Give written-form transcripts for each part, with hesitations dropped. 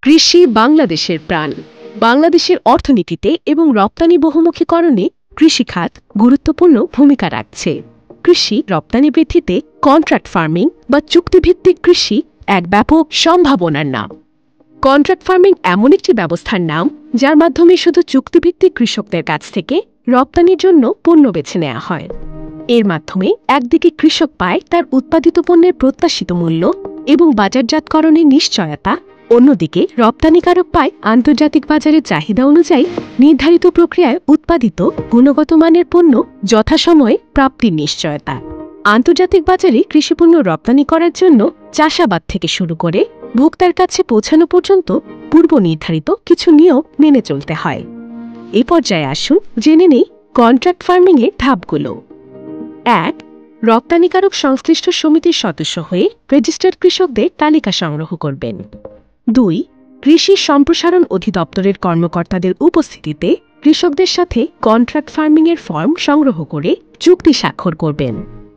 কৃষি বাংলাদেশের প্রাণ। বাংলাদেশের অর্থনীতিতে এবং রপ্তানি বহুমুখীকরণে কৃষি খাত গুরুত্বপূর্ণ ভূমিকা রাখছে। কৃষি রপ্তানি বৃদ্ধিতে কন্ট্রাক্ট ফার্মিং বা চুক্তিভিত্তিক কৃষি এক ব্যাপক সম্ভাবনার নাম। কন্ট্রাক্ট ফার্মিং এমন একটি ব্যবস্থার নাম যার মাধ্যমে শুধু চুক্তিভিত্তিক কৃষকদের কাছ থেকে রপ্তানির জন্য পণ্য বেছে নেওয়া হয়। এর মাধ্যমে একদিকে কৃষক পায় তার উৎপাদিত পণ্যের প্রত্যাশিত মূল্য এবং বাজারজাতকরণের নিশ্চয়তা, অন্যদিকে রপ্তানিকারক পায় আন্তর্জাতিক বাজারের চাহিদা অনুযায়ী নির্ধারিত প্রক্রিয়ায় উৎপাদিত গুণগত মানের পণ্য যথাসময়ে প্রাপ্তির নিশ্চয়তা। আন্তর্জাতিক বাজারে কৃষিপণ্য রপ্তানি করার জন্য চাষাবাদ থেকে শুরু করে ভোক্তার কাছে পৌঁছানো পর্যন্ত পূর্ব নির্ধারিত কিছু নিয়ম মেনে চলতে হয়। এ পর্যায়ে আসুন জেনে নেই কন্ট্রাক্ট ফার্মিং এর ধাপগুলো। ১. রপ্তানিকারক সংশ্লিষ্ট সমিতির সদস্য হয়ে রেজিস্টার্ড কৃষকদের তালিকা সংগ্রহ করবেন। ২. কৃষি সম্প্রসারণ অধিদপ্তরের কর্মকর্তাদের উপস্থিতিতে কৃষকদের সাথে কন্ট্রাক্ট ফার্মিং এর ফর্ম সংগ্রহ করে চুক্তি স্বাক্ষর করবেন।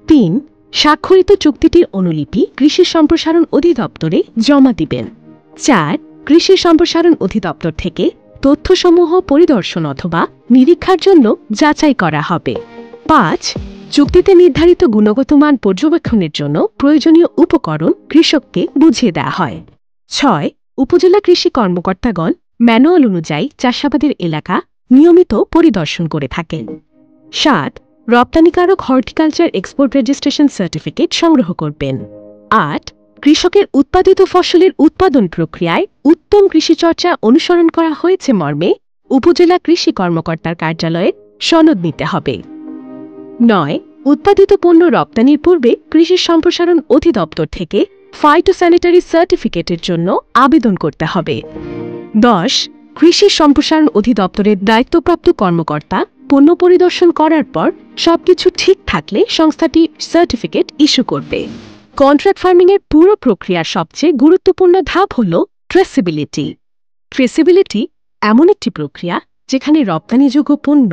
৩. স্বাক্ষরিত চুক্তিটির অনুলিপি কৃষি সম্প্রসারণ অধিদপ্তরে জমা দিবেন। ৪. কৃষি সম্প্রসারণ অধিদপ্তর থেকে তথ্যসমূহ পরিদর্শন অথবা নিরীক্ষার জন্য যাচাই করা হবে। ৫. চুক্তিতে নির্ধারিত গুণগত মান পর্যবেক্ষণের জন্য প্রয়োজনীয় উপকরণ কৃষককে বুঝিয়ে দেওয়া হয়। ৬. উপজেলা কৃষি কর্মকর্তাগণ ম্যানুয়াল অনুযায়ী চাষাবাদের এলাকা নিয়মিত পরিদর্শন করে থাকেন। ৭. রপ্তানিকারক হর্টিকালচার এক্সপোর্ট রেজিস্ট্রেশন সার্টিফিকেট সংগ্রহ করবেন। ৮. কৃষকের উৎপাদিত ফসলের উৎপাদন প্রক্রিয়ায় উত্তম কৃষিচর্চা অনুসরণ করা হয়েছে মর্মে উপজেলা কৃষি কর্মকর্তার কার্যালয়ে সনদ নিতে হবে। ৯. উৎপাদিত পণ্য রপ্তানির পূর্বে কৃষি সম্প্রসারণ অধিদপ্তর থেকে ফাইটোস্যানিটারি সার্টিফিকেটের জন্য আবেদন করতে হবে। ১০. কৃষি সম্প্রসারণ অধিদপ্তরের দায়িত্বপ্রাপ্ত কর্মকর্তা পণ্য পরিদর্শন করার পর সবকিছু ঠিক থাকলে সংস্থাটি সার্টিফিকেট ইস্যু করবে। কন্ট্রাক্ট ফার্মিং এর পুরো প্রক্রিয়ার সবচেয়ে গুরুত্বপূর্ণ ধাপ হল ট্রেসিবিলিটি। ট্রেসিবিলিটি এমন একটি প্রক্রিয়া যেখানে রপ্তানিযোগ্য পণ্য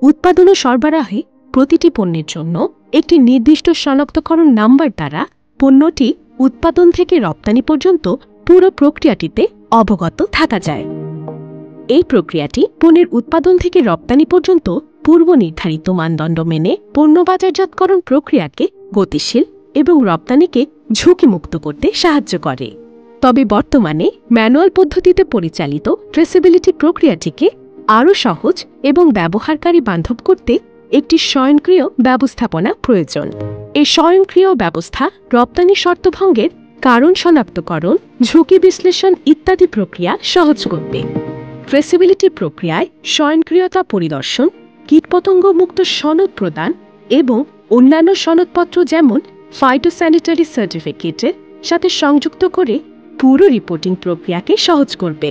উৎপাদন ও সরবরাহে প্রতিটি পণ্যের জন্য একটি নির্দিষ্ট শনাক্তকরণ নাম্বার দ্বারা পণ্যটি উৎপাদন থেকে রপ্তানি পর্যন্ত পুরো প্রক্রিয়াটিতে অবগত থাকা যায়। এই প্রক্রিয়াটি পণ্যের উৎপাদন থেকে রপ্তানি পর্যন্ত পূর্ব নির্ধারিত মানদণ্ড মেনে পণ্য বাজারজাতকরণ প্রক্রিয়াকে গতিশীল এবং রপ্তানিকে ঝুঁকিমুক্ত করতে সাহায্য করে। তবে বর্তমানে ম্যানুয়াল পদ্ধতিতে পরিচালিত ট্রেসিবিলিটি প্রক্রিয়াটিকে আরও সহজ এবং ব্যবহারকারী বান্ধব করতে একটি স্বয়ংক্রিয় ব্যবস্থাপনা প্রয়োজন। এই স্বয়ংক্রিয় ব্যবস্থা রপ্তানি শর্তভঙ্গের কারণ শনাক্তকরণ, ঝুঁকি বিশ্লেষণ ইত্যাদি প্রক্রিয়া সহজ করবে। ট্রেসিবিলিটি প্রক্রিয়ায় স্বয়ংক্রিয়তা পরিদর্শন, কীটপতঙ্গ মুক্ত সনদ প্রদান এবং অন্যান্য সনদপত্র যেমন ফাইটোস্যানিটারি সার্টিফিকেটের সাথে সংযুক্ত করে পুরো রিপোর্টিং প্রক্রিয়াকে সহজ করবে।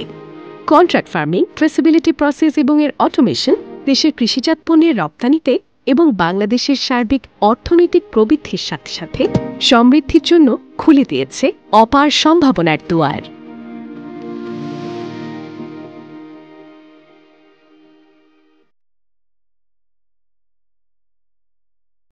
কন্ট্রাক্ট ফার্মিং, ট্রেসিবিলিটি প্রসেস এবং এর অটোমেশন দেশের কৃষিজাত পণ্যের রপ্তানিতে এবং বাংলাদেশের সার্বিক অর্থনৈতিক প্রবৃদ্ধির সাথে সাথে সমৃদ্ধির জন্য খুলে দিয়েছে অপার সম্ভাবনার দুয়ার।